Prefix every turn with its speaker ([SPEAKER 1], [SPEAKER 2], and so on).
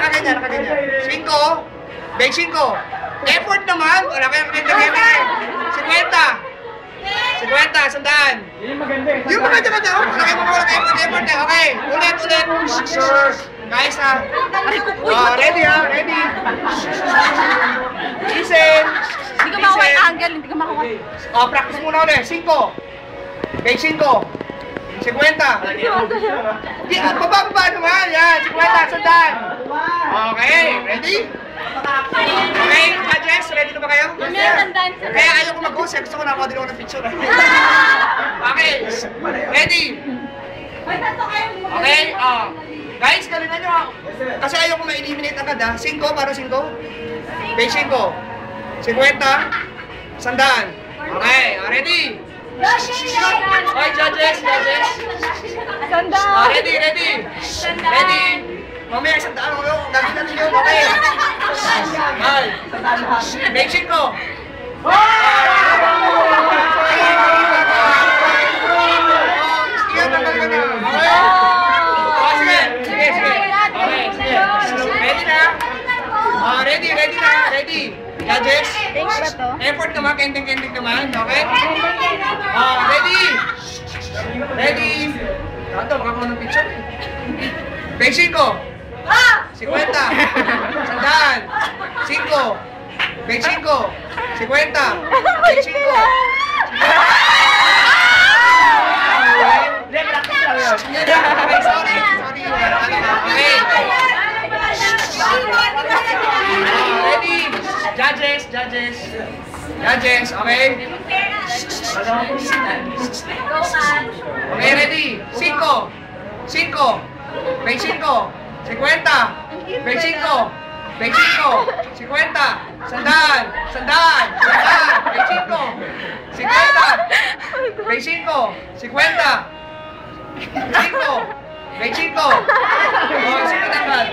[SPEAKER 1] nakaganyan. 5. Bake 5. Effort naman. Wala kayong pinag-effort. 50. 100.
[SPEAKER 2] Yung maganda eh.
[SPEAKER 1] Yung maganda. Wala kayong effort. Okay. Ulit. Guys ha. Ready ha. Ready. Listen.
[SPEAKER 3] Hindi ko makuha yung angle, hindi ko makuha.
[SPEAKER 1] Practice muna ulit. 5. Bake 5. 50. Hindi, bababa naman. Yan. 50. Sandaan. Okay. Ready? Okay, judges, ready na ba kayo? Kaya ayaw ko mag-host, gusto ko na ako din ako ng picture. Okay, ready? Okay, guys, galingan nyo. Kasi ayaw ko ma-eliminate agad ha. 5, para 5. Base 5. 50. Sandaan. Okay, ready? Okay, judges.
[SPEAKER 3] Sandaan.
[SPEAKER 1] Ready? Mamaya isang daan ulo, gagawin natin yun, okay? Ay, make 5. Sige. Ready. Judges? Effort naman, kending naman, okay? Ready? Ito, makakuha ng picture. Make 5. 50. Sandaan. 5. Bake 5. 50. Bake 5. Okay, sorry. Ready? Judges, okay? Okay, ready? 5. Bake 5. 50. Bake 5. Bake 5. 50. Sandaan. Bake 5. 50. Bake 5. 50. 5. Bake 5. Oh, sige naman.